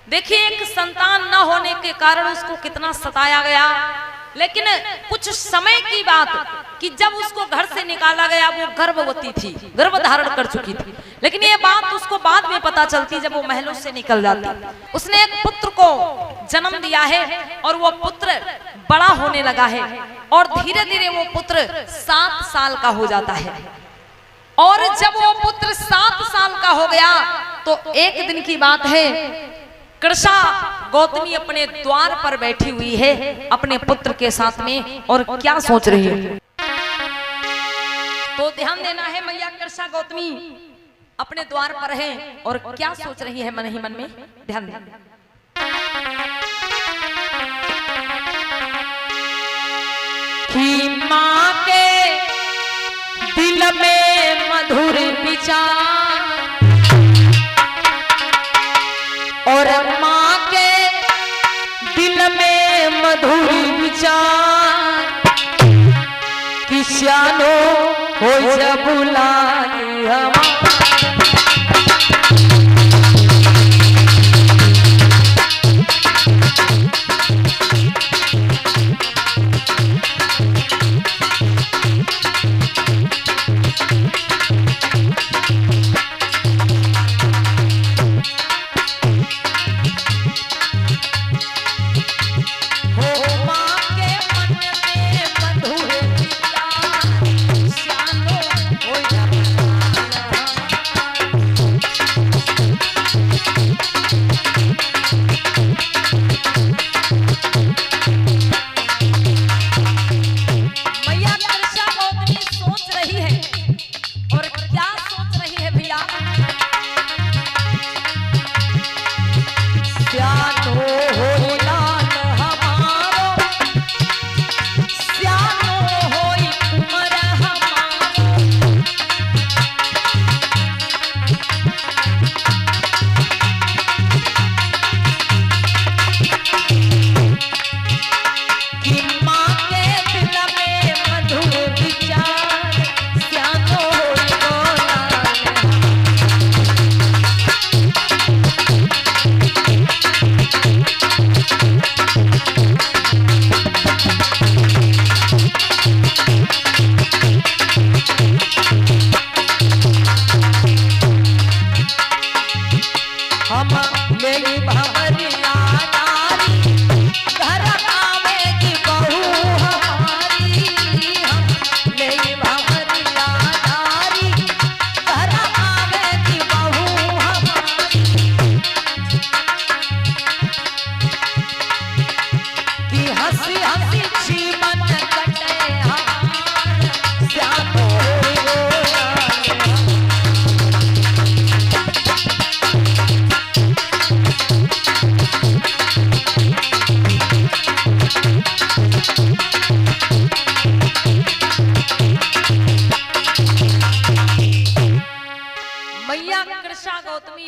देखिए एक संतान न होने के कारण उसको कितना सताया गया, लेकिन कुछ समय की बात कि जब उसको घर से निकाला गया वो गर्भवती थी, गर्भ धारण कर चुकी थी। लेकिन ये बात उसको बाद में पता चलती जब वो महलों से निकल जाती। उसने एक पुत्र को जन्म दिया है और वो पुत्र बड़ा होने लगा है और धीरे धीरे वो पुत्र 7 साल का हो जाता है। और जब वो पुत्र 7 साल का हो गया तो एक दिन की बात है, कृषा गौतमी अपने द्वार पर बैठी हुई है अपने पुत्र के साथ में और क्या सोच रही है। तो ध्यान देना है, मैया कृषा गौतमी अपने द्वार पर है और क्या सोच रही है मन ही मन में, ध्यान देना। कि माँ के दिल में मधुर विचार और माँ के दिल में मधुर विचार कि श्यानो हो जब बुलानी हम।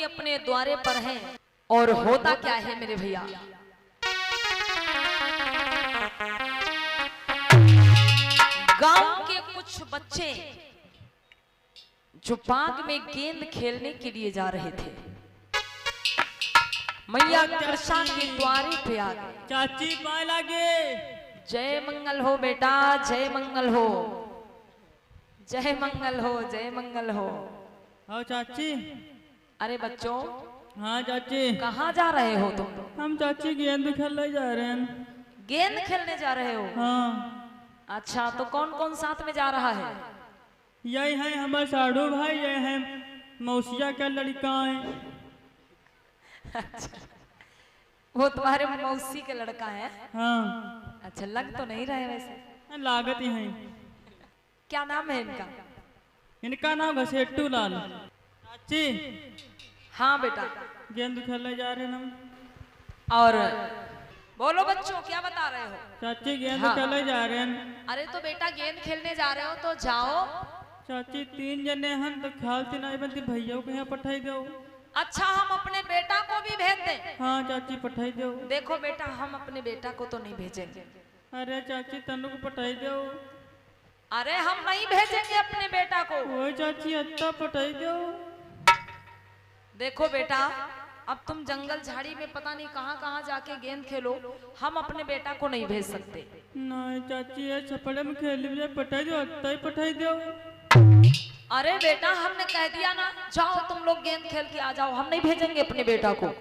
अपने द्वारे पर हैं और होता क्या है मेरे भैया, गांव के कुछ बच्चे जो बाग में गेंद खेलने के लिए जा रहे थे, मैया कृष्णा के द्वारे पे आ गए। चाची पाए लागे। जय मंगल हो बेटा, जय मंगल हो, जय मंगल हो, जय मंगल हो। हाँ चाची। अरे बच्चों। हाँ चाची। कहाँ जा रहे हो तुम? हम चाची गेंद खेलने जा रहे हैं। गेंद खेलने जा रहे हो? हाँ। अच्छा, तो कौन कौन साथ में जा रहा है? यही है हमारे साड़ू भाई, ये है मौसिया का लड़का है। अच्छा, वो तुम्हारे मौसी के लड़का है? हाँ। अच्छा, लग तो नहीं रहे वैसे। लागत ही है। क्या नाम है इनका? इनका नाम घसेट्टू लाल। चाची। हाँ बेटा। गेंद खेलने जा रहे हैं हम। और बोलो बच्चों, क्या बता रहे हो? चाची गेंद हाँ। खेलने जा रहे हैं। अरे तो बेटा गेंद खेलने जा रहे हो तो जाओ। चाची 3 जने हैं तो ख्याल नहीं बनती, भैया को यहाँ पठाई दो। अच्छा, हम अपने बेटा को भी भेज दें? हाँ चाची पठाई दो। देखो बेटा, हम अपने बेटा को तो नहीं भेजेंगे। अरे चाची तनु को पठाई दो। अरे हम नहीं भेजेंगे अपने बेटा को। वो चाची अच्छा पठाई दो। देखो बेटा, अब तुम जंगल झाड़ी में पता नहीं कहाँ कहाँ जाके गेंद खेलो, हम अपने बेटा को नहीं भेज सकते। नहीं चाची, ये छपड़े में खेल लिया, पटाई दो, तय पटाई दो। अरे बेटा हमने कह दिया ना, जाओ तुम लोग गेंद खेल के आ जाओ, हम नहीं भेजेंगे अपने बेटा को।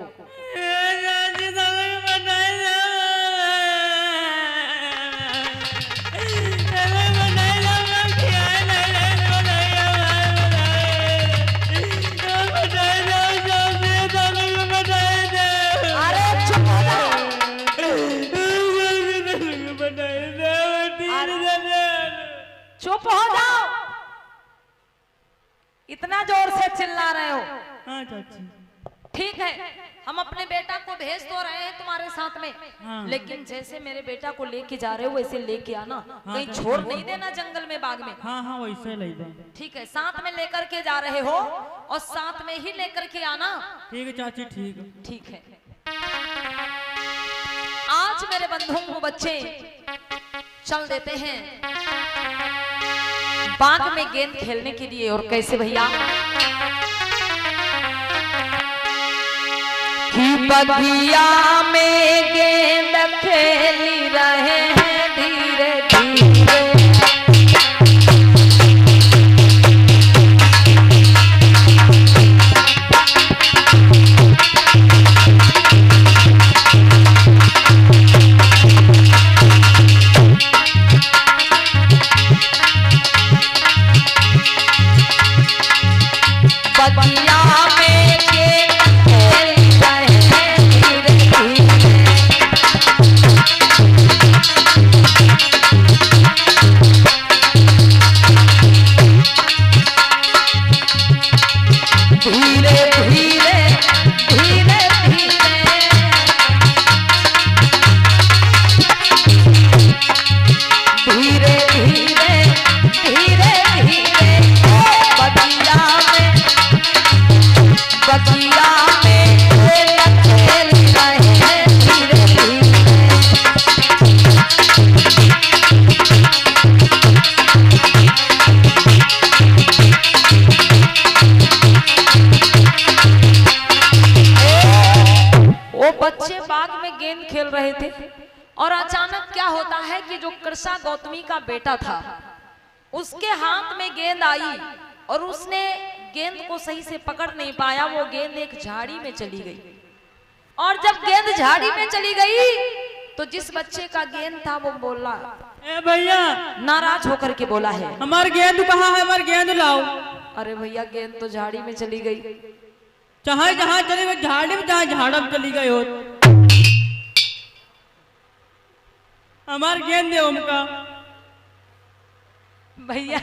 चुप हो जाओ, इतना जोर से चिल्ला रहे हो। हाँ चाची। ठीक है, हम अपने बेटा को भेज तो रहे हैं तुम्हारे साथ में, हाँ। लेकिन जैसे मेरे बेटा को लेके जा रहे हो वैसे लेके आना, हाँ, कहीं छोड़ नहीं देना जंगल में, बाग में। हाँ हाँ वैसे ले दो। ठीक है, साथ में लेकर के जा रहे हो और साथ में ही लेकर के आना। ठीक है चाची, ठीक है। ठीक है। आज मेरे बंधुओं को बच्चे चल देते हैं बाग में गेंद खेलने के लिए। और कैसे भैया? कि बगिया में गेंद खेली रहे हैं धीरे धीरे, बगिया में गेंद खेली रहे हैं धीरे धीरे, धीरे धीरे धीरे धीरे धीरे धीरे धीरे बगिया में गेंद खेल रहे हैं धीरे धीरे। वो बच्चे बाग में गेंद खेल रहे थे और अचानक क्या होता है कि जो कृषा गौतमी का बेटा था उसके हाथ में गेंद आई और उसने गेंद को सही से पकड़ नहीं पाया, वो गेंद एक झाड़ी में चली गई। और जब गेंद झाड़ी में चली गई तो जिस बच्चे का गेंद था वो बोला, ए भैया, नाराज होकर के बोला है, हमार गेंद कहाँ है? हमार गेंद लाओ। अरे भैया गेंद तो झाड़ी में चली गई। चाहे जहाँ चले गए, झाड़ी में जहाँ झाड़ में चली गई हो, हमार गेंद दे उनका। भैया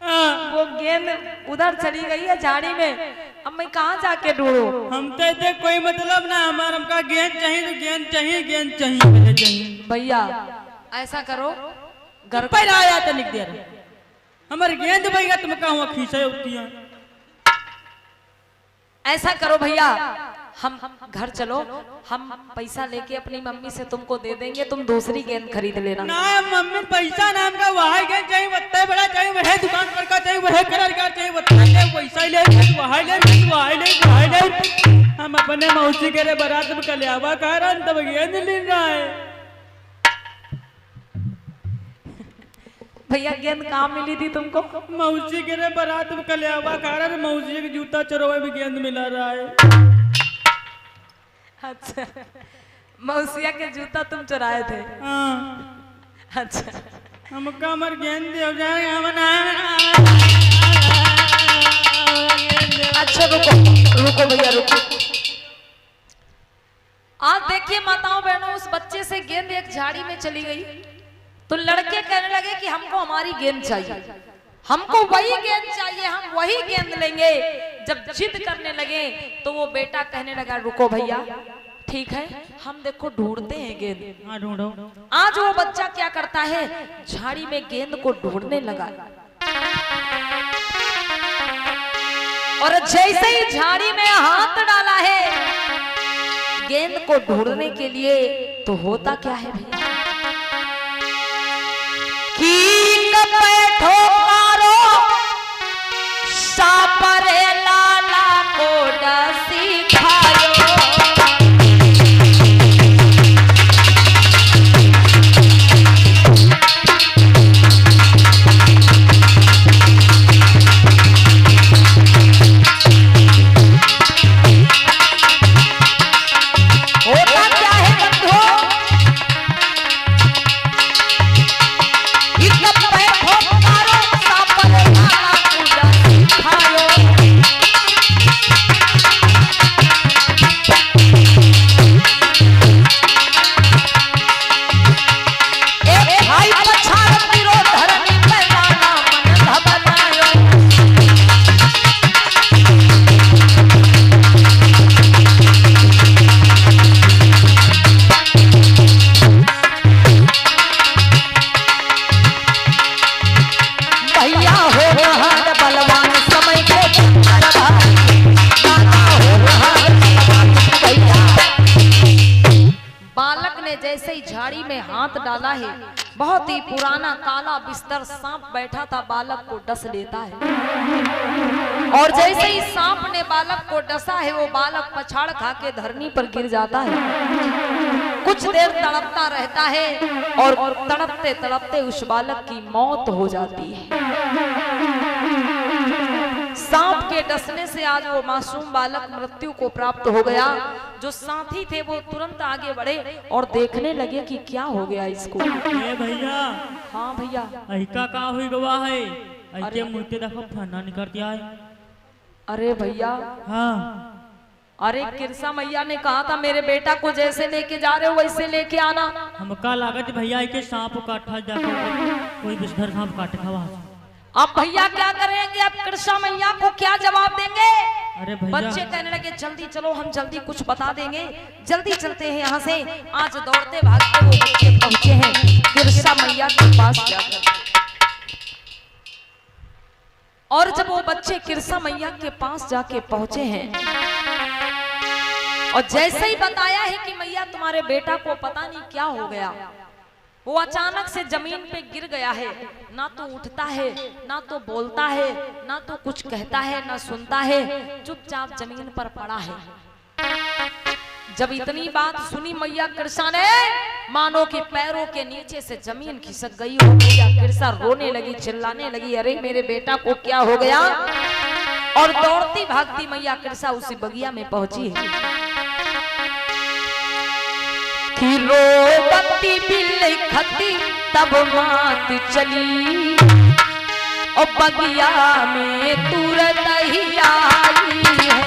हाँ। वो गेंद उधर चली गई है झाड़ी में, अब मैं कहाँ जाके ढूंढूं? हम तो इतने कोई मतलब ना, हमार हमका गेंद चाहिए तो गेंद चाहिए, गेंद चाहिए, मुझे चाहिए। भैया ऐसा करो, घर पर आया तो लिख दे रहे हमारे गेंद भैया, तुम कहूँ खींचे होती है। ऐसा करो भैया, हम घर चलो, हम पैसा लेके अपनी मम्मी से तुमको दे देंगे, तुम दूसरी गेंद खरीद लेना। ना मम्मी पैसा नाम का वही गेंद चाहिए, बत्ता बड़ा चाहिए, वह दुकान पर का चाहिए, वह कलर का चाहिए, बत्ता ले पैसा ले, वही ले, वही ले, वही ले। हम अपने मौसी के बारात में कल्यावा कारण तब गेंद ले रहा है। भैया गेंद कहाँ मिली थी तुमको? मौसी के बारात में कल्यावा कारण मौसी के जूता चोरवा में गेंद मिला रहा है। अच्छा, मौसिया के जूता तुम चुराए थे? हाँ। अच्छा, हमका हमार गेंद दे जाए। अच्छा रुको रुको भैया रुको। आज देखिए माताओं बहनों, उस बच्चे से गेंद एक झाड़ी में चली गई तो लड़के कहने लगे कि हमको हमारी गेंद चाहिए, हमको वही गेंद चाहिए, हम वही गेंद लेंगे। जब जिद करने लगे तो वो बेटा कहने लगा, रुको भैया ठीक है, हम देखो ढूंढते हैं गेंद। हाँ ढूंढो। आज वो बच्चा क्या करता है, झाड़ी में गेंद को ढूंढने लगा और जैसे ही झाड़ी में हाथ डाला है गेंद को ढूंढने के लिए, तो होता क्या है भैया कि ठोकारो सापरे लाला को डसी खायो। हाथ डाला है, बहुत ही पुराना काला बिस्तर सांप बैठा था, बालक को डस लेता है। और जैसे ही सांप ने बालक को डसा है, वो बालक पछाड़ खा के धरनी पर गिर जाता है। कुछ देर तड़पता रहता है और तड़पते तड़पते उस बालक की मौत हो जाती है। सांप के डसने से आज वो मासूम बालक मृत्यु को प्राप्त हो गया। जो साथी थे वो तुरंत आगे बढ़े और देखने लगे कि क्या हो गया इसको। ए भैया, हाँ भैया, ऐका का हुई गवा है? ऐसे मुझे देखो फना निकल दिया है। अरे भैया, हाँ, अरे किरसा मैया ने कहा था मेरे बेटा को जैसे लेके जा रहे हो वैसे लेके आना। हमका लागत भैया के सांप काटा जाकर कोई बिस्तर सांप काट खावा। अब भैया क्या करेंगे? अब कृष्णा मैया को क्या जवाब देंगे? अरे भैया, बच्चे कहने लगे जल्दी चलो, हम जल्दी कुछ बता देंगे, जल्दी चलते हैं यहाँ से। आज दौड़ते भागते वो बच्चे पहुंचे हैं कृष्णा मैया के पास जाकर। और जब वो बच्चे कृष्णा मैया के पास जाके पहुंचे हैं और जैसे ही बताया है कि मैया तुम्हारे बेटा को पता नहीं क्या हो गया, वो अचानक से जमीन पे गिर गया है, ना तो उठता है, ना तो बोलता है, ना तो कुछ कहता है, ना सुनता है, चुपचाप जमीन पर पड़ा है। जब इतनी बात सुनी मैया कृष्णा ने, मानो कि पैरों के नीचे से जमीन खिसक गई हो। मैया कृष्णा रोने लगी, चिल्लाने लगी, अरे मेरे बेटा को क्या हो गया? और दौड़ती भागती मैया कृष्णा उसी बगिया में पहुंची है। रोबती बिल्ली खती तब मात चली, और बगिया में तुरंत ही आई है।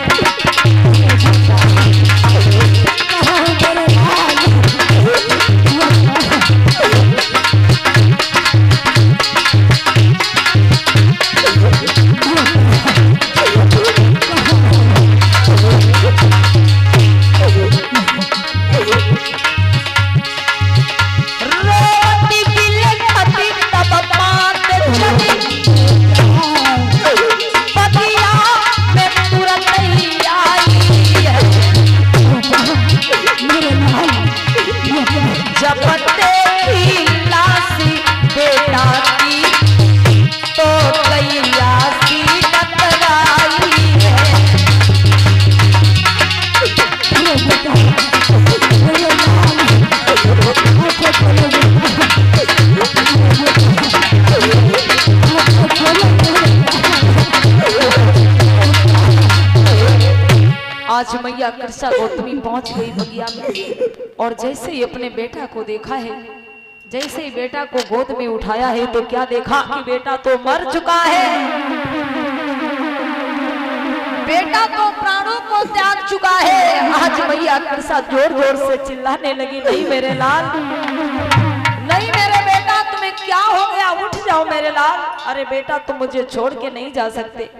आज मैया कृष्णा गौतमी पहुंच गई बगिया में, और जैसे ही अपने बेटा को देखा है, जैसे ही बेटा को गोद में उठाया है, तो क्या देखा कि बेटा तो मर चुका है। बेटा तो प्राणों को त्याग चुका है। आज मैया कृष्णा जोर जोर से चिल्लाने लगी, नहीं मेरे लाल, नहीं मेरे बेटा, तुम्हें क्या हो गया? उठ जाओ मेरे लाल। अरे बेटा तुम मुझे छोड़ के नहीं जा सकते,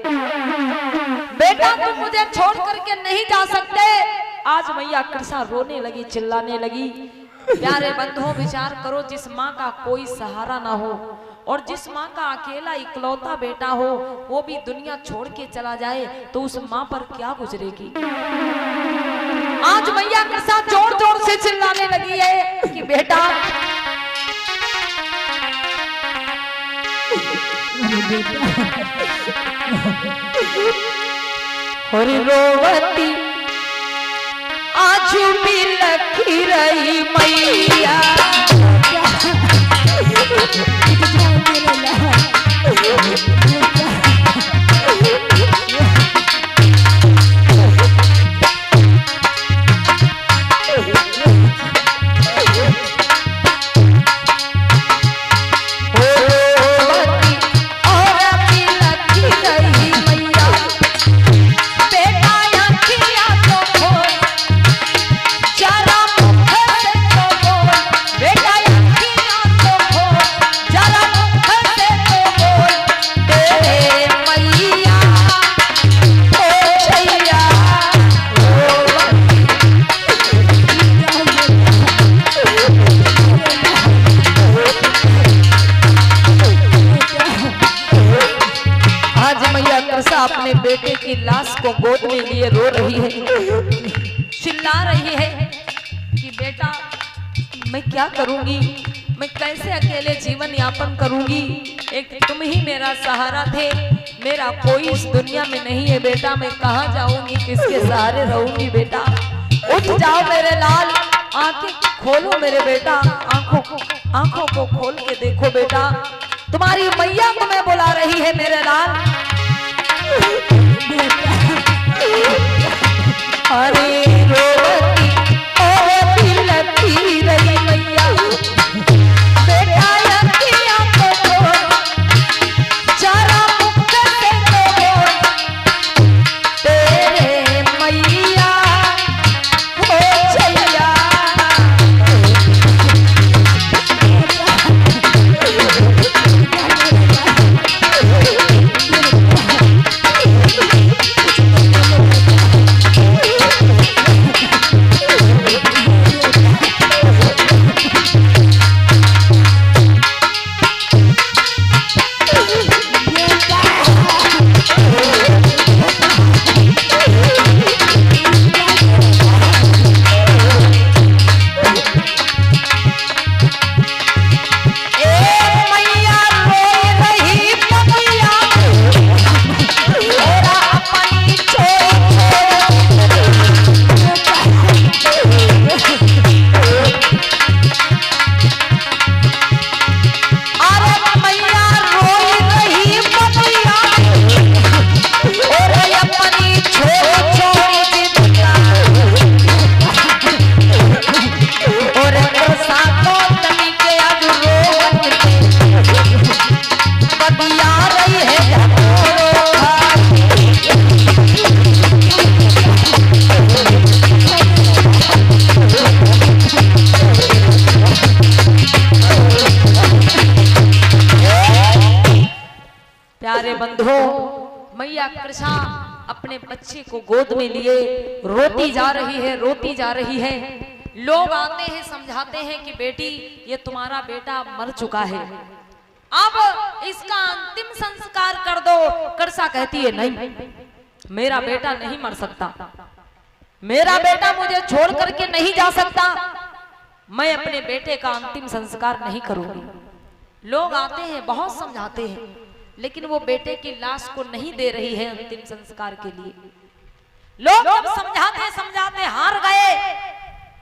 बेटा तुम मुझे छोड़ करके नहीं जा सकते। आज मैया कृष्णा रोने लगी, चिल्लाने लगी। प्यारे बंधुओं, विचार करो, जिस माँ का कोई सहारा ना हो और जिस माँ का अकेला इकलौता बेटा हो, वो भी दुनिया छोड़ के चला जाए, तो उस माँ पर क्या गुजरेगी। आज मैया कृष्णा जोर जोर से चिल्लाने लगी है कि बेटा, हरि रोवती आजू भी लखी रही मैया, अपने बेटे की लाश को गोद में लिए रो रही है, चिल्ला रही है कि बेटा मैं क्या करूंगी, मैं कैसे अकेले जीवन यापन करूंगी। एक तुम ही मेरा सहारा थे, मेरा कोई इस दुनिया में नहीं है बेटा। मैं कहाँ जाऊंगी, किसके सहारे रहूंगी बेटा। उठ जाओ मेरे लाल, आंखें खोलो मेरे बेटा, आंखों को खोल के देखो बेटा। तुम्हारी मैया तुम्हें बुला रही है मेरे लाल। अरे रोवती ओ दिलती रही मैया, बेटा अखियां को खोल, जरा मुख से खोल, तेरे मैया हो छैया। प्यारे बंधुओं, मैया कृष्णा अपने बच्चे को गोद में लिए रोती जा रही है, रोती जा रही है। लोग आते हैं, समझाते हैं कि बेटी ये तुम्हारा बेटा मर चुका है, अब इसका अंतिम संस्कार कर दो। कृष्णा कहती है नहीं, मेरा बेटा नहीं मर सकता, मेरा बेटा मुझे छोड़ करके नहीं जा सकता, मैं अपने बेटे का अंतिम संस्कार नहीं करूंगी। लोग आते हैं, बहुत समझाते हैं, लेकिन वो बेटे की लाश को नहीं दे रही है अंतिम संस्कार के लिए। लोग जब समझाते समझाते हार गए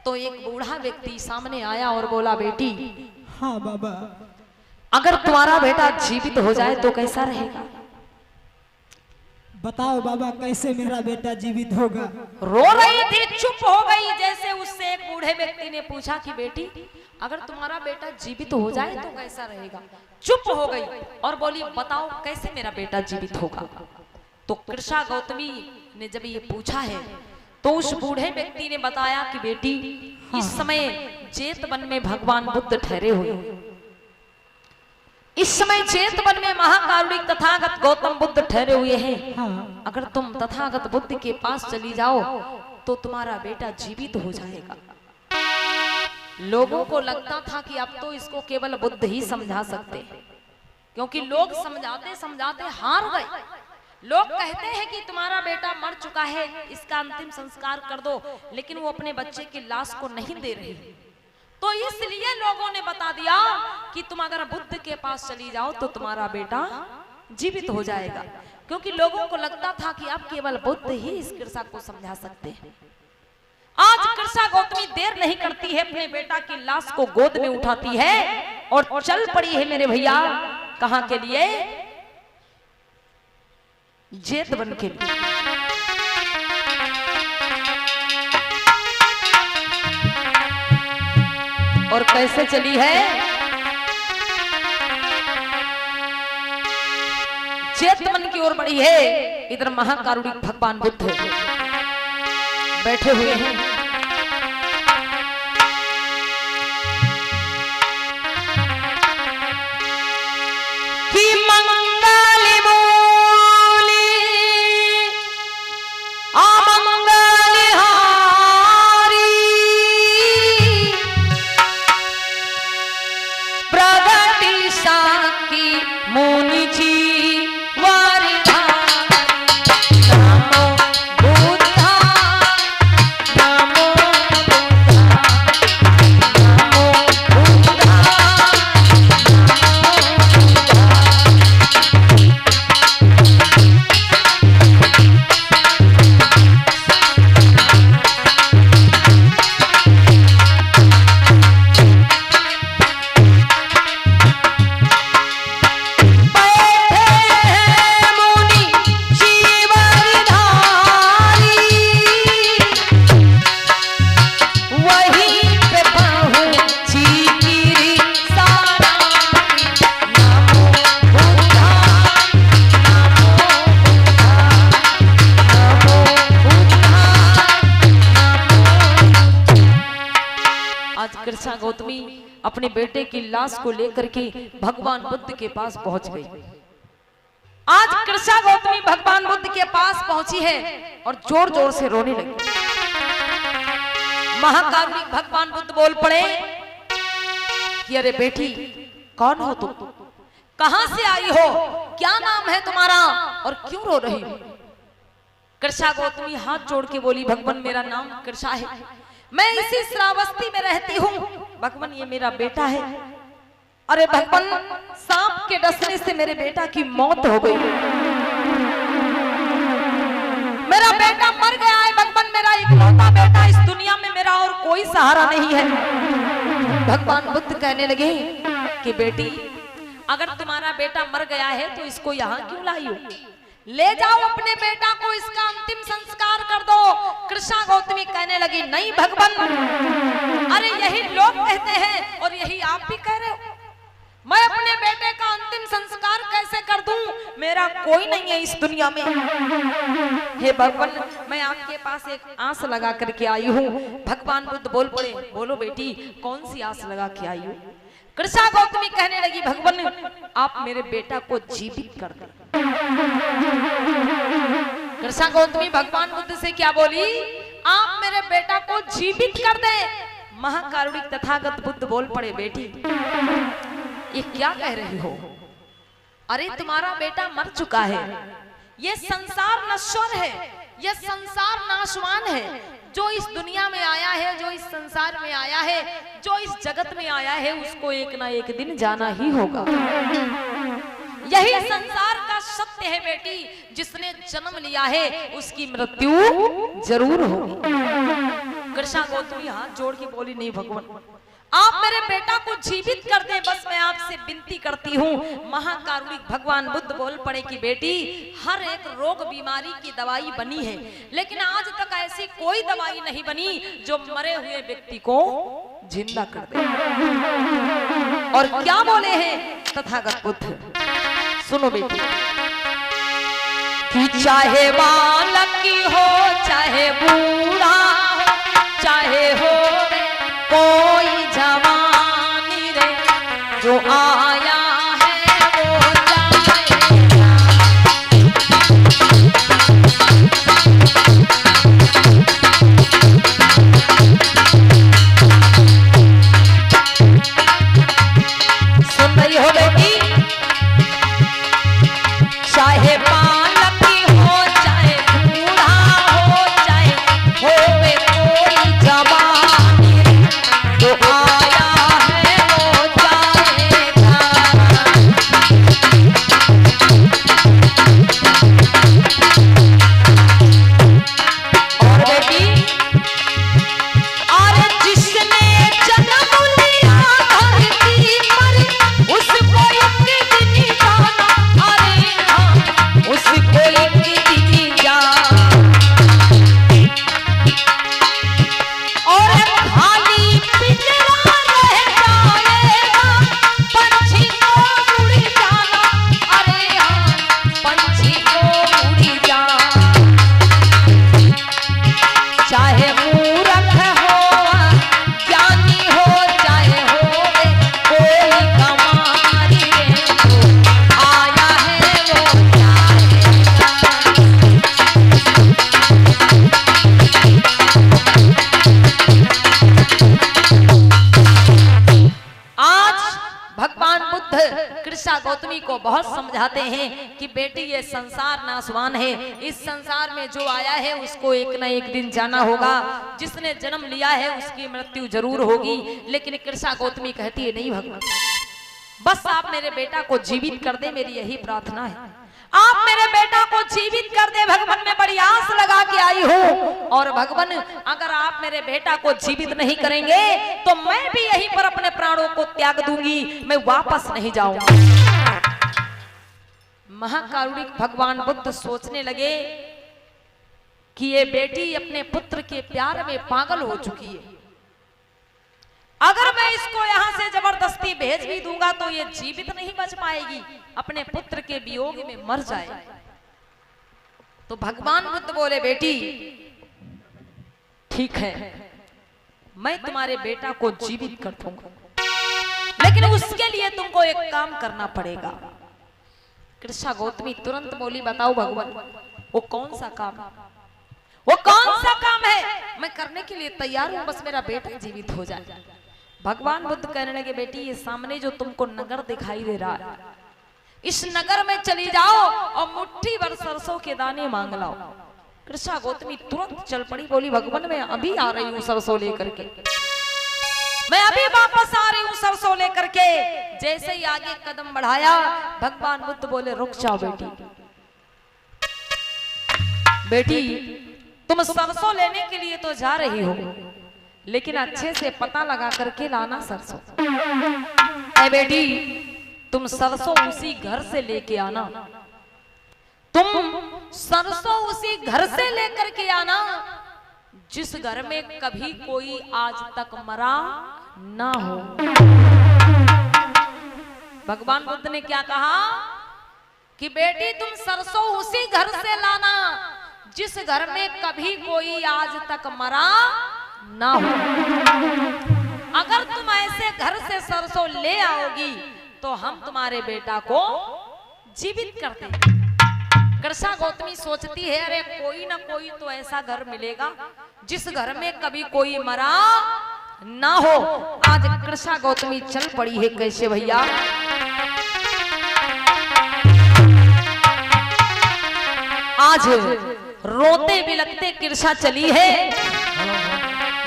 तो एक बूढ़ा व्यक्ति सामने आया और बोला, बेटी हाँ बाबा, अगर तुम्हारा बेटा जीवित हो जाए तो कैसा रहेगा? बताओ बाबा, कैसे मेरा बेटा जीवित होगा? रो रही थी, चुप हो गई। जैसे उससे एक बूढ़े व्यक्ति ने पूछा कि बेटी अगर तुम्हारा बेटा जीवित हो जाए तो कैसा रहेगा? चुप हो गई और बोली, बताओ कैसे मेरा बेटा जीवित होगा? तो कृष्णा गौतमी ने जब ये पूछा है तो उस बूढ़े व्यक्ति ने बताया कि बेटी इस समय जेत वन में भगवान बुद्ध ठहरे हुए, इस समय चेत वन में महाकारुणिक तथागत गौतम बुद्ध ठहरे हुए हैं। हाँ। अगर तुम तथागत बुद्ध के पास चली जाओ तो तुम्हारा बेटा जीवित हो जाएगा। लोगों को लगता था कि अब तो इसको केवल बुद्ध ही समझा सकते हैं, क्योंकि लोग समझाते समझाते हार गए। लोग कहते हैं कि तुम्हारा बेटा मर चुका है, इसका अंतिम संस्कार कर दो, लेकिन वो अपने बच्चे की लाश को नहीं दे रही। तो इसलिए लोगों ने बता दिया कि तुम अगर बुद्ध के पास चली जाओ तो तुम्हारा बेटा जीवित हो जाएगा, क्योंकि लोगों को लगता था कि अब केवल बुद्ध ही इस कृष्णा को समझा सकते हैं। आज कृष्णा गौतमी देर नहीं करती है, अपने बेटा की लाश को गोद में उठाती है और चल पड़ी है मेरे भैया। कहां के लिए? जेत वन के लिए। और कैसे चली है? जेत वन की ओर बढ़ी है। इधर महाकारुणिक भगवान बुद्ध बैठे हुए हैं। कि मंगल मूली अमंगल हारी, प्रगति साकी मुनि जी वरदान। नमो बुद्धा नमो आज कृष्णा गौतमी अपने बेटे की लाश को लेकर के भगवान बुद्ध के पास पहुंच गई। आज कृष्णा गौतमी भगवान बुद्ध के पास पहुंची है और जोर जोर से रोने लगी। महाकारुणिक भगवान बुद्ध बोल पड़े कि अरे बेटी, कौन हो तुम, कहां से आई हो, क्या नाम है तुम्हारा और क्यों रो रही हो? कृष्णा गौतमी हाथ जोड़ के बोली, भगवान मेरा नाम कृष्णा है, मैं इसी श्रावस्ती में रहती हूँ। भगवान ये मेरा बेटा है। अरे भगवान, सांप के डसने से मेरे बेटा की मौत हो गई, मेरा बेटा मर गया है। भगवान मेरा इकलौता बेटा, इस दुनिया में मेरा और कोई सहारा नहीं है। भगवान बुद्ध कहने लगे कि बेटी, अगर तुम्हारा बेटा मर गया है तो इसको यहाँ क्यों लाई हो? ले जाओ अपने बेटा को, इसका अंतिम संस्कार कर दो। कृष्णा गौतमी कहने लगी, नहीं भगवान, अरे यही लोग कहते हैं और यही आप भी कह रहे हो, मैं अपने बेटे का अंतिम संस्कार कैसे कर दूं? मेरा कोई नहीं है इस दुनिया में। हे भगवान, मैं आपके पास एक आस लगा करके आई हूँ। भगवान बुद्ध बोल पड़े, बोलो बेटी, कौन सी आस लगा के आई हो? कृष्णा गौतमी कहने लगी, भगवान आप मेरे बेटा को जीवित कर दे। कृष्णा गौतमी भगवान बुद्ध से क्या बोली? आप मेरे बेटा को जीवित कर दे। महाकारुणिक तथागत बुद्ध बोल पड़े, बेटी ये क्या कह रही हो? अरे तुम्हारा बेटा मर चुका है, ये संसार नश्वर है, ये संसार नाशवान है। जो इस दुनिया में आया है, जो इस संसार में आया है, जो इस जगत में आया है, उसको एक ना एक दिन जाना ही होगा। यही संसार का सत्य है बेटी, जिसने जन्म लिया है उसकी मृत्यु जरूर होगी। कृष्णा गौतमी हाथ जोड़ के बोली, नहीं भगवान, आप मेरे बेटा को जीवित कर दें, बस मैं आपसे विनती करती हूँ। महाकारुणिक भगवान बुद्ध बोल पड़े कि बेटी, हर एक रोग बीमारी की दवाई बनी है, लेकिन आज तक ऐसी कोई दवाई नहीं बनी जो मरे हुए व्यक्ति को जिंदा कर दे। और क्या बोले हैं तथागत बुद्ध, सुनो बेटी, कि चाहे बालक की हो, चाहे बूढ़ा हो, चाहे हो कोई जवानी रे, जो आया है वो जाएगा। सुन रही हो बेटी, चाहे बालक हो, चाहे बूढ़ा हो, चाहे होवे कोई जवानी रे, जो आया है वो जाएगा। और बेटी, अरे जिसने जन्म लिया धरती पर, उसको एक दिन जाना, अरे हाँ, उसको एक दिन जाना। और खाली पिंजरा रह जाएगा, पंछी को उड़ जाना, अरे हाँ, पंछी को उड़ जाना। चाहे मूर्ख हो, ज्ञानी हो, चाहे हो कोई कमारी रे, जो आया है वो जाएगा। आज भगवान बुद्ध कृष्णा गौतमी को बहुत समझाते हैं कि बेटी ये संसार नाशवान है, इस संसार में जो आया है उसको एक ना एक दिन जाना होगा। जिसने जन्म लिया है उसकी मृत्यु जरूर होगी। लेकिन कृष्णा गौतमी कहती है, नहीं भगवान, बस आप मेरे बेटा को जीवित कर दे, मेरी यही प्रार्थना है। आप मेरे बेटा को जीवित कर दे भगवान, मैं बड़ी आस लगा के आई हूँ। और भगवान, अगर आप मेरे बेटा को जीवित नहीं करेंगे तो मैं भी यहीं पर अपने प्राणों को त्याग दूंगी, मैं वापस नहीं जाऊंगा। महाकारुणिक भगवान बुद्ध सोचने लगे कि ये बेटी अपने पुत्र के प्यार में पागल हो चुकी है। अगर मैं इसको यहाँ से जबरदस्ती भेज भी दूंगा तो ये जीवित नहीं बच पाएगी, अपने पुत्र के वियोग में मर जाए। तो भगवान बुद्ध बोले, बेटी ठीक है, मैं तुम्हारे बेटा को जीवित कर दूंगा, लेकिन उसके लिए तुमको एक काम करना पड़ेगा। कृष्णा गौतमी तुरंत बोली, बताओ भगवान वो कौन सा काम है, वो कौन सा काम है, मैं करने के लिए तैयार हूं, बस मेरा बेटा जीवित हो जाए। भगवान बुद्ध कहने लगे, बेटी ये सामने जो तुमको नगर दिखाई दे रहा है, इस नगर में चली जाओ और मुट्ठी भर सरसों के दाने मांग लाओ। कृष्णा गौतमी तुरंत चल पड़ी, बोली भगवान मैं अभी आ रही हूँ सरसों लेकर के, मैं अभी वापस आ रही हूँ सरसों लेकर के। जैसे ही आगे कदम बढ़ाया, भगवान बुद्ध बोले रुक जाओ बेटी, बेटी तुम सरसों लेने के लिए तो जा रही हो, लेकिन अच्छे से पता लगा करके लाना सरसों। ए बेटी तुम सरसों उसी घर से लेके आना, तुम सरसों उसी घर से लेकर के आना जिस घर में कभी कोई आज तक मरा ना हो। भगवान बुद्ध ने क्या कहा कि बेटी तुम सरसों उसी घर से लाना जिस घर में कभी कोई आज तक मरा ना हो। अगर तुम ऐसे घर से सरसों ले आओगी तो हम तुम्हारे बेटा को जीवित कर देंगे। कृष्णा गौतमी सोचती है, अरे कोई ना कोई तो ऐसा घर मिलेगा जिस घर में कभी कोई मरा ना हो। आज कृष्णा गौतमी चल पड़ी है, कैसे भैया, आज रोते बिलखते कृष्णा चली है,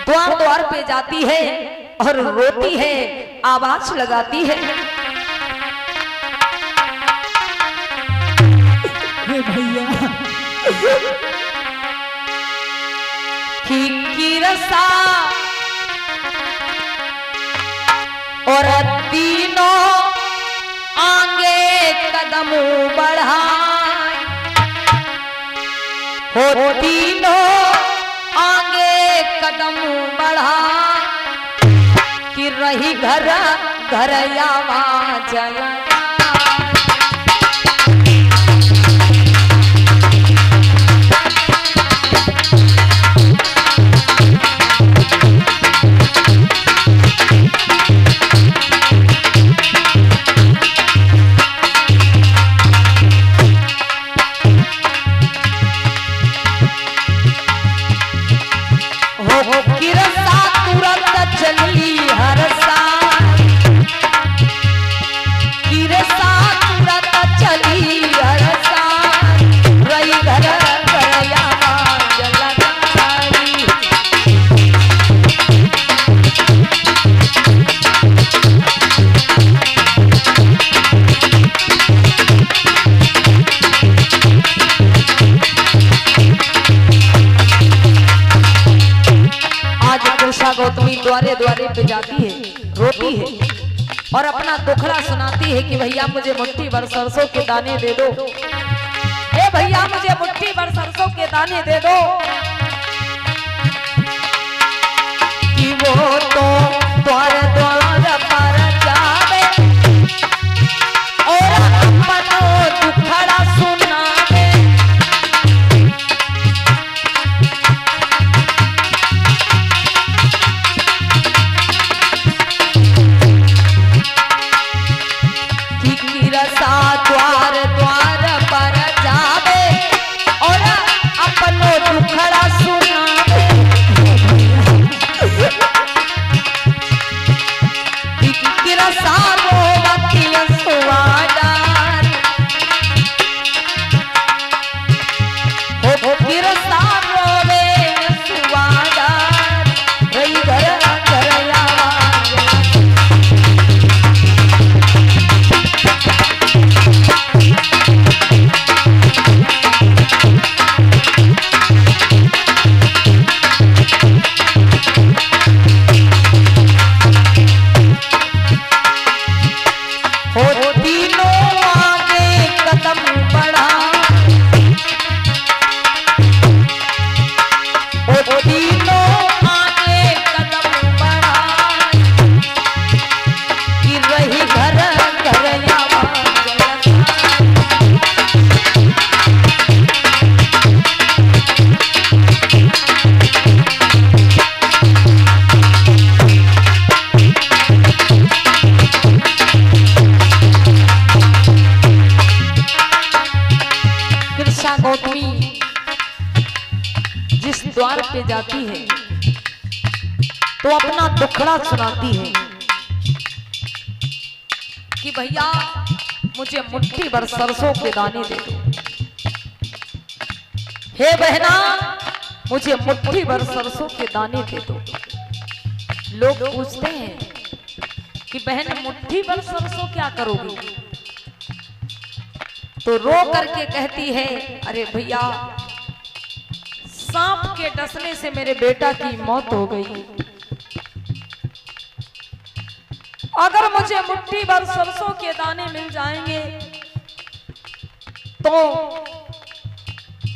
द्वार द्वार पे जाती है और रोती है, आवाज लगाती है, भैया की रसा और तीनों आगे कदम बढ़ाए, हो तीनों आगे कदम बढ़ाए, कि रही घर घर आवाज लगा। गौतमी द्वारे द्वारे पे जाती है, रोती है और अपना दुखड़ा सुनाती है कि भैया मुझे मुट्ठी भर सरसों के दाने दे दो, ए भैया मुझे मुट्ठी भर सरसों के दाने दे दो। कि वो तो द्वार द्वार पर जावे और अपना दुखड़ा सुनावे, द्वार द्वार पर जावे और अपनो दुखड़ा जाती है तो अपना दुखड़ा सुनाती है कि भैया मुझे मुट्ठी भर सरसों के दाने दे दो। हे बहना मुझे मुट्ठी भर सरसों के दाने दे दो। लोग पूछते हैं कि बहन मुट्ठी भर सरसों क्या करोगी, तो रो करके कहती है अरे भैया सांप के डसने से मेरे बेटा की मौत हो गई, अगर मुझे मुट्ठी भर सरसों के दाने मिल जाएंगे तो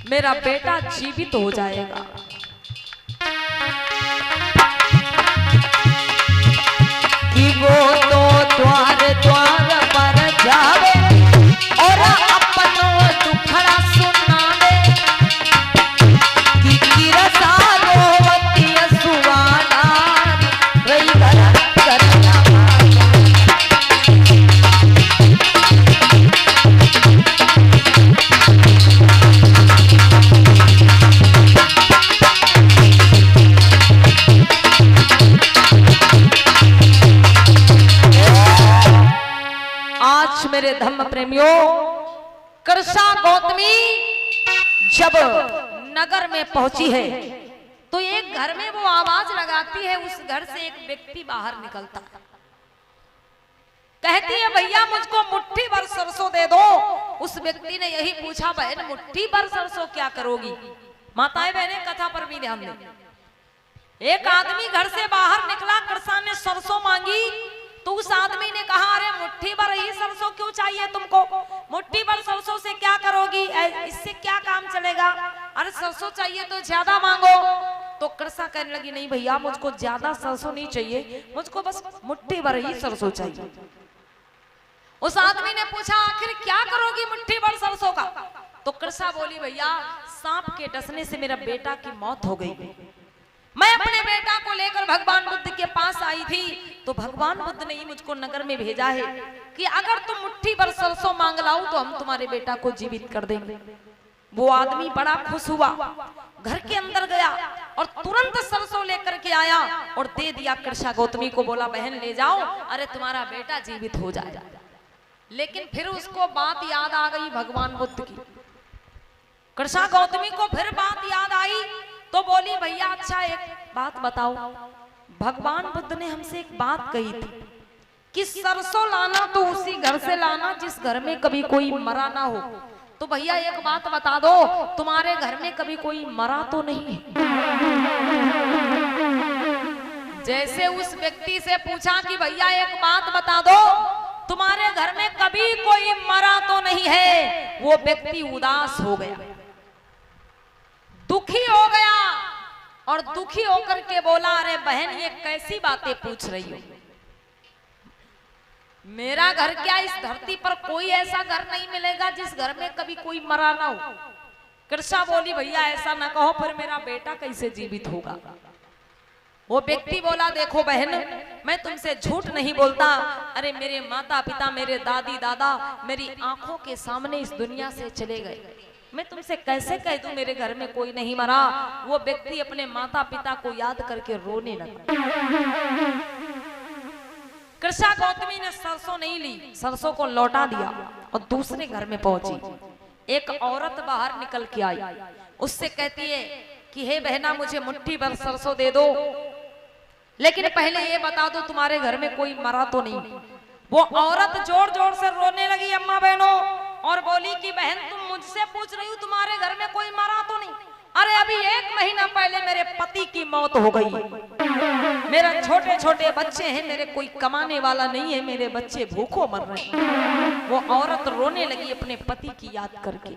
मेरा बेटा जीवित हो जाएगा। कि वो तो द्वार द्वार पर जावे और अपनो दुखड़ा सुनावे, कि किरसा रोवती सुवाना रही करना। आज मेरे धम्म प्रेमियों, कृषा गौतमी जब नगर में पहुंची है तो एक घर में वो आवाज लगाती है, उस घर से एक व्यक्ति बाहर निकलता, कहती है भैया मुझको मुट्ठी भर सरसों दे दो। उस व्यक्ति ने यही पूछा बहन मुट्ठी भर सरसों क्या करोगी। माताएं बहनें कथा पर भी ध्यान दें। एक आदमी घर से बाहर निकला, कृषा ने सरसों मांगी तो उस आदमी ने कहा अरे मुट्ठी भर ही सरसों क्यों चाहिए तुमको, मुट्ठी भर सरसों से क्या करोगी, इससे क्या काम चलेगा, अरे सरसों चाहिए तो ज्यादा मांगो। तो कृषा कहने लगी नहीं भैया मुझको ज्यादा सरसों नहीं चाहिए, मुझको बस मुट्ठी भर ही सरसों चाहिए। उस आदमी ने पूछा आखिर क्या करोगी मुट्ठी भर सरसों का, तो कृषा बोली भैया सांप के डसने से मेरा बेटा की मौत हो गई, मैं अपने बेटा को लेकर भगवान बुद्ध के पास आई थी, तो भगवान बुद्ध ने ही मुझको नगर में भेजा है कि अगर तुम मुट्ठी भर सरसों मांग लाओ तो हम तुम्हारे बेटा को जीवित कर देंगे। वो आदमी बड़ा खुश हुआ, घर के अंदर गया और तुरंत सरसों लेकर के आया और दे दिया कृषा गौतमी को, बोला बहन ले जाओ, अरे तुम्हारा बेटा जीवित हो जाएगा। लेकिन फिर उसको बात याद आ गई भगवान बुद्ध की। कृषा गौतमी को फिर बात याद आई तो बोली भैया अच्छा एक बात बताओ, भगवान बुद्ध ने हमसे एक बात कही थी कि सरसों लाना तो उसी घर से लाना जिस घर में कभी कोई मरा ना हो, तो भैया एक बात बता दो तुम्हारे घर में कभी कोई मरा तो नहीं है। जैसे उस व्यक्ति से पूछा कि भैया एक बात बता दो तुम्हारे घर में कभी कोई मरा तो नहीं है, वो व्यक्ति उदास हो गया, दुखी हो गया और दुखी होकर के बोला अरे बहन ये कैसी बातें पूछ रही हो, मेरा घर क्या इस धरती पर कोई ऐसा घर नहीं मिलेगा जिस घर में कभी कोई मरा ना हो। कृषा बोली भैया ऐसा ना कहो, फिर मेरा बेटा कैसे जीवित होगा। वो व्यक्ति बोला देखो बहन मैं तुमसे झूठ नहीं बोलता, अरे मेरे माता पिता मेरे दादी दादा मेरी आंखों के सामने इस दुनिया से चले गए, मैं तुमसे कैसे कह दूं मेरे घर में कोई नहीं मरा। वो व्यक्ति अपने माता पिता को याद करके रोने लगा। कृषा गौतमी ने सरसों नहीं ली, सरसों को लौटा दिया और दूसरे घर में पहुंची। एक औरत बाहर निकल के आई, उससे कहती है कि हे बहना मुझे मुट्ठी भर सरसों दे दो, लेकिन पहले ये बता दो तुम्हारे घर में कोई मरा तो नहीं। वो औरत जोर जोर से रोने लगी अम्मा बहनों और बोली कि बहन तुम मुझसे पूछ रही हो तुम्हारे घर में कोई मरा तो नहीं, अरे अभी 1 महीना पहले मेरे पति की मौत हो गई, मेरा छोटे छोटे बच्चे हैं, मेरे कोई कमाने वाला नहीं है, मेरे बच्चे भूखों मर रहे हैं। वो औरत रोने लगी अपने पति की याद करके।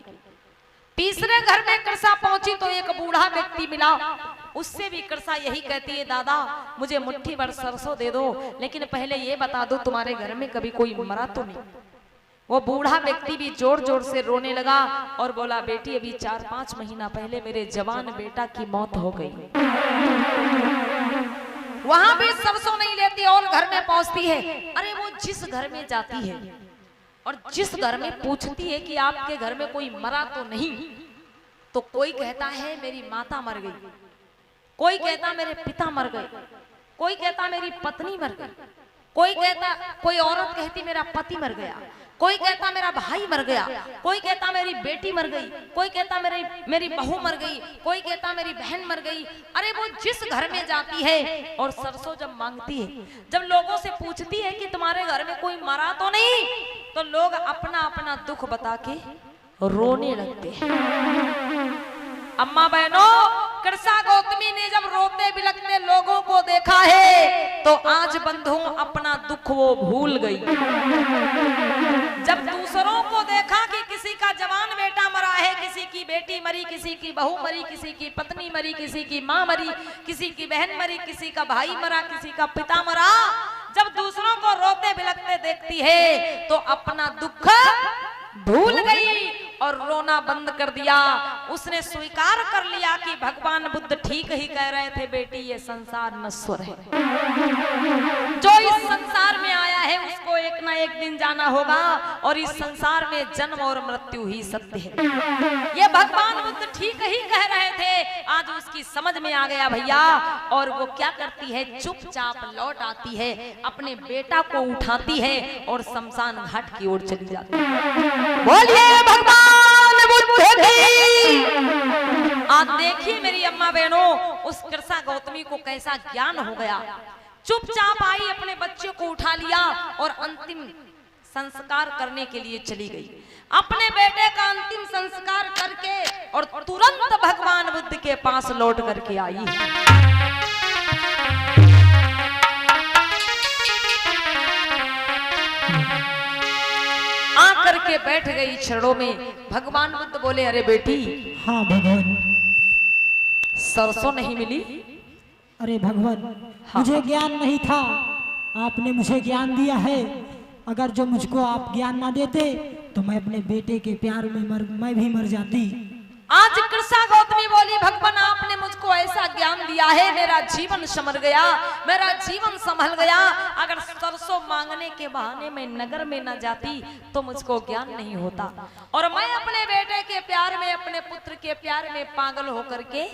तीसरे घर में कृषा पहुंची तो एक बूढ़ा व्यक्ति मिला, उससे भी कृषा यही कहती है दादा मुझे मुट्ठी भर सरसों दे दो, लेकिन पहले ये बता दो तुम्हारे घर में कभी कोई मरा तो नहीं। वो बूढ़ा व्यक्ति भी जोर जोर से रोने लगा और बोला बेटी अभी 4-5 महीना पहले मेरे जवान बेटा की मौत हो गई। वहां भी सरसों नहीं लेती और घर में पहुंचती है। अरे वो जिस घर में जाती है और जिस घर में पूछती है कि आपके घर में कोई मरा तो नहीं, तो कोई कहता है मेरी माता मर गई, कोई कहता मेरे पिता मर गए, कोई कहता मेरी पत्नी मर गई, कोई कहता, कोई औरत कहती मेरा पति मर गया, कोई कहता मेरा भाई मर गया, कोई कहता मेरी बेटी मर गई, कोई कहता मेरी बहू मर गई, कोई कहता मेरी बहन मर गई। अरे वो जिस घर में जाती है और सरसों जब मांगती है, जब लोगों से पूछती है कि तुम्हारे घर में कोई मरा तो नहीं, तो लोग अपना अपना दुख बता के रोने लगते हैं। अम्मा बहनों, कृष्णा गौतमी ने जब रोते बिलखते लोगों को देखा है तो आज बंधुओं अपना दुख वो भूल गई। जब दूसरों को देखा कि किसी का जवान बेटा मरा है, किसी की बेटी मरी, किसी की बहू मरी, किसी की पत्नी मरी, किसी की माँ मरी, किसी की बहन मरी, किसी का भाई मरा, किसी का पिता मरा, जब दूसरों को रोते बिलखते देखती है तो अपना दुख भूल गई और रोना बंद कर दिया। उसने स्वीकार कर लिया कि भगवान बुद्ध ठीक ही कह रहे थे, बेटी ये संसार नश्वर है, जो इस संसार में आया है उसको एक ना एक दिन जाना होगा और इस संसार में जन्म और मृत्यु ही सत्य है। ये भगवान बुद्ध ठीक ही कह रहे थे, आज उसकी समझ में आ गया भैया। और वो क्या करती है, चुपचाप लौट आती है, अपने बेटा को उठाती है और शमशान घाट की ओर चली जाती है। बोलिए भगवान बुद्ध की। आज देखिए मेरी अम्मा बहनों, उस कृष्णा गौतमी को कैसा ज्ञान हो गया। चुपचाप आई, अपने बच्चे को उठा लिया और अंतिम संस्कार करने के लिए चली गई। अपने बेटे का अंतिम संस्कार करके और तुरंत भगवान बुद्ध के पास लौट करके आई। के बैठ गई चरणों में। भगवान बुद्ध बोले, अरे बेटी। हाँ भगवान। सरसों नहीं मिली? अरे भगवान, हाँ। मुझे ज्ञान नहीं था, आपने मुझे ज्ञान दिया है। अगर जो मुझको आप ज्ञान ना देते तो मैं अपने बेटे के प्यार में मैं भी मर जाती। आज कृष्णा गौतमी बोली, भगवान आपने मुझको ऐसा ज्ञान दिया है, मेरा जीवन संवर गया, मेरा जीवन संभल गया। अगर सरसों मांगने के बहाने मैं नगर में न जाती तो मुझको ज्ञान नहीं होता और मैं अपने बेटे के प्यार में, अपने पुत्र के प्यार में पागल होकर के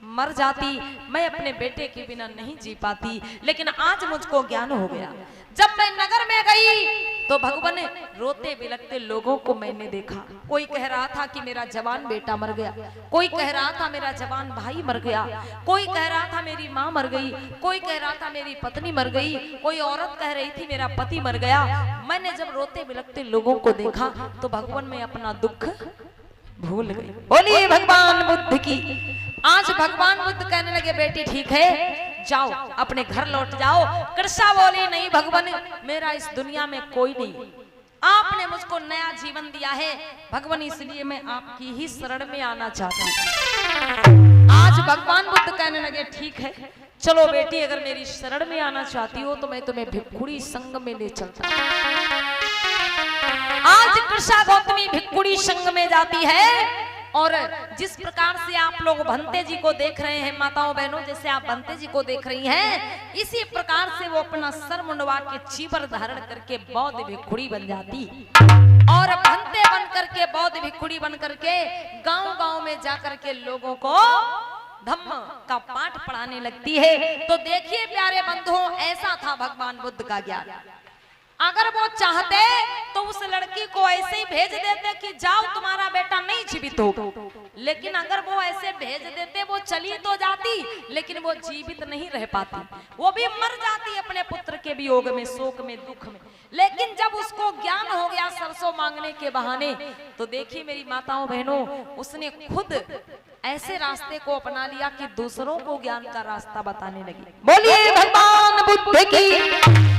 मर जाती। मैं अपने बेटे के बिना नहीं जी पाती, लेकिन आज मुझको ज्ञान हो गया। जब मैं नगर में गई तो भगवान रोते बिलखते लोगों को मैंने देखा। कोई कह रहा था कि मेरा जवान बेटा मर गया, कोई कह रहा था मेरा जवान भाई मर गया, कोई कह रहा था मेरी माँ मर गई, कोई कह रहा था मेरी पत्नी मर गई, कोई औरत कह रही थी मेरा पति मर गया। मैंने जब रोते बिलखते लोगों को देखा तो भगवान में अपना दुख भूल गई। बोलिए भगवान बुद्ध की। आज भगवान बुद्ध कहने लगे, बेटी ठीक है, जाओ अपने घर लौट जाओ। कृष्णा बोली, नहीं भगवान, मेरा इस दुनिया में कोई नहीं, आपने मुझको नया जीवन दिया है भगवान, इसलिए मैं आपकी ही शरण में आना चाहती हूँ। आज भगवान बुद्ध कहने लगे, ठीक है चलो बेटी, अगर मेरी शरण में आना चाहती हो तो मैं तुम्हें भिक्षुणी संघ में ले चलता हूं। आज कृष्णा गौतमी भिक्षुणी संघ में जाती है और जिस प्रकार से आप लोग भंते जी को देख रहे हैं माताओं बहनों, जैसे आप भंते जी को देख रही हैं, इसी प्रकार से वो अपना सर मुंडवा के चीवर धारण करके बौद्ध भिक्षुणी बन जाती और भंते बन करके, बौद्ध भिक्षुणी बन करके गांव-गांव में जाकर के लोगों को धम्म का पाठ पढ़ाने लगती है। तो देखिए प्यारे बंधुओं, ऐसा था भगवान बुद्ध का ज्ञान। अगर वो चाहते तो उस लड़की को ऐसे ही भेज देते कि जाओ तुम्हारा बेटा नहीं जीवित हो, लेकिन अगर वो ऐसे भेज देते, वो चली तो जाती लेकिन वो जीवित नहीं रह पाती, वो भी मर जाती अपने पुत्र के वियोग में, शोक में, दुख में। लेकिन जब उसको ज्ञान हो गया सरसों मांगने के बहाने, तो देखिए मेरी माताओं बहनों, उसने खुद ऐसे रास्ते को अपना लिया कि दूसरों को ज्ञान का रास्ता बताने लगी। बोलिए भगवान बुद्ध की।